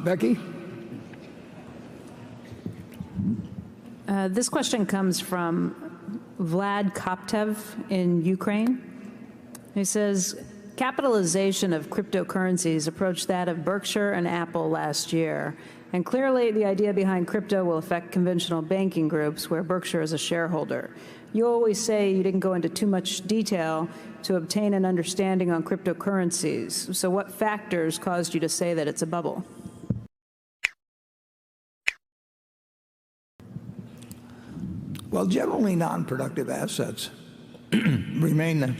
Becky? This question comes from Vlad Koptev in Ukraine. He says, capitalization of cryptocurrencies approached that of Berkshire and Apple last year. And clearly, the idea behind crypto will affect conventional banking groups where Berkshire is a shareholder. You always say you didn't go into too much detail to obtain an understanding on cryptocurrencies. So what factors caused you to say that it's a bubble? Well, generally non-productive assets remain,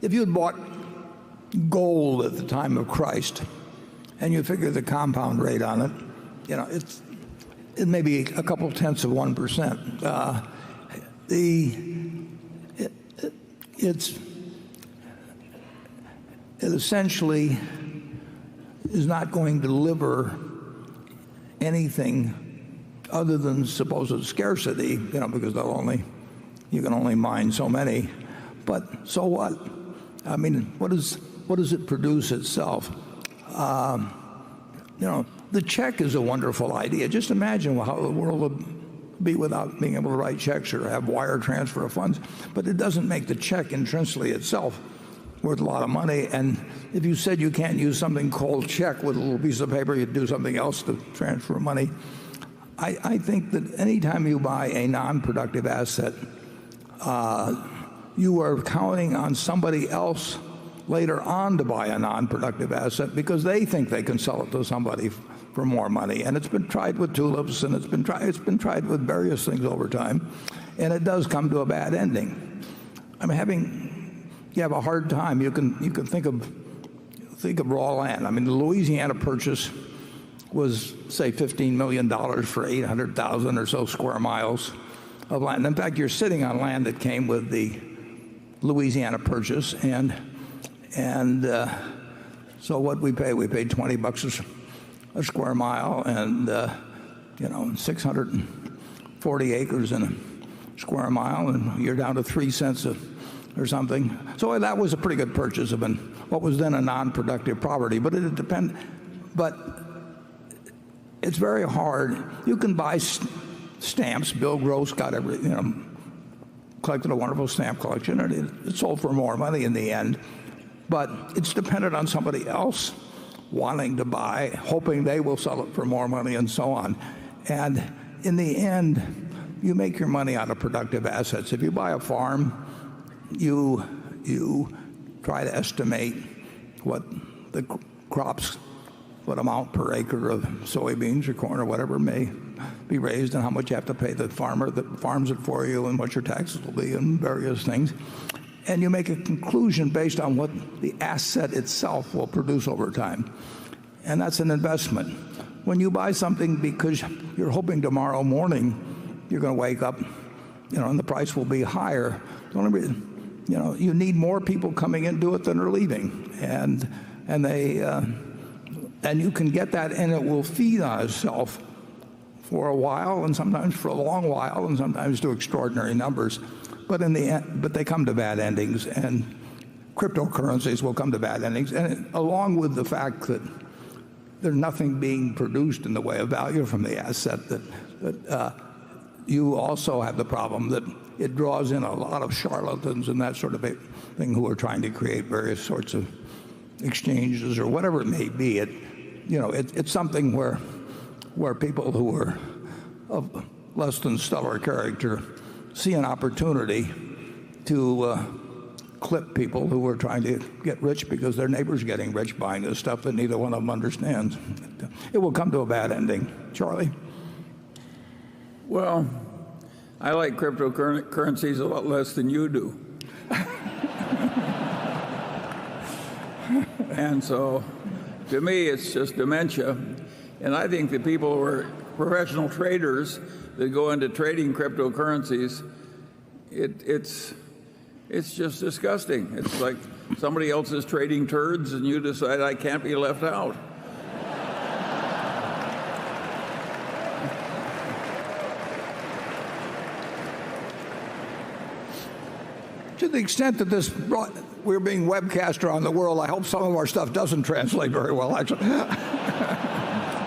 if you had bought gold at the time of Christ and you figure the compound rate on it, it may be a couple tenths of 1%. It essentially is not going to deliver anything other than supposed scarcity, because you can only mine so many. But so what? I mean, what does it produce itself? The check is a wonderful idea. Just imagine how the world would be without being able to write checks or have wire transfer of funds. But it doesn't make the check intrinsically itself worth a lot of money. And if you said you can't use something called check with a little piece of paper, you'd do something else to transfer money. I think that anytime you buy a non-productive asset, you are counting on somebody else later on to buy a non-productive asset because they think they can sell it to somebody for more money. And it's been tried with tulips, and it's been tried with various things over time, and it does come to a bad ending. I mean, you have a hard time. You can think of raw land. I mean, the Louisiana Purchase was, say, $15 million for 800,000 or so square miles of land. In fact, you're sitting on land that came with the Louisiana Purchase, and so what we paid $20 a square mile, and 640 acres in a square mile, and you're down to 3 cents or something. So that was a pretty good purchase of what was then a non-productive property. But it depends. But it's very hard. You can buy stamps. Bill Gross got collected a wonderful stamp collection, and it sold for more money in the end. But it's dependent on somebody else wanting to buy, hoping they will sell it for more money, and so on. And in the end, you make your money out of productive assets. If you buy a farm, you try to estimate what the crops, what amount per acre of soybeans or corn or whatever may be raised, and how much you have to pay the farmer that farms it for you, and what your taxes will be, and various things. And you make a conclusion based on what the asset itself will produce over time. And that's an investment. When you buy something because you're hoping tomorrow morning you're going to wake up, and the price will be higher, the only reason, you need more people coming into it than are leaving. And you can get that, and it will feed on itself for a while, and sometimes for a long while, and sometimes to extraordinary numbers. But in the end, they come to bad endings, and cryptocurrencies will come to bad endings. And along with the fact that there's nothing being produced in the way of value from the asset, that you also have the problem that it draws in a lot of charlatans and that sort of thing who are trying to create various sorts of exchanges or whatever it may be. It's something where people who are of less than stellar character see an opportunity to clip people who are trying to get rich because their neighbor's getting rich buying this stuff that neither one of them understands. It will come to a bad ending. Charlie? Well, I like cryptocurrencies a lot less than you do. And so, to me, it's just dementia. And I think that people who are professional traders that go into trading cryptocurrencies, it's just disgusting. It's like somebody else is trading turds and you decide I can't be left out. To the extent that we're being webcast around the world, I hope some of our stuff doesn't translate very well, actually.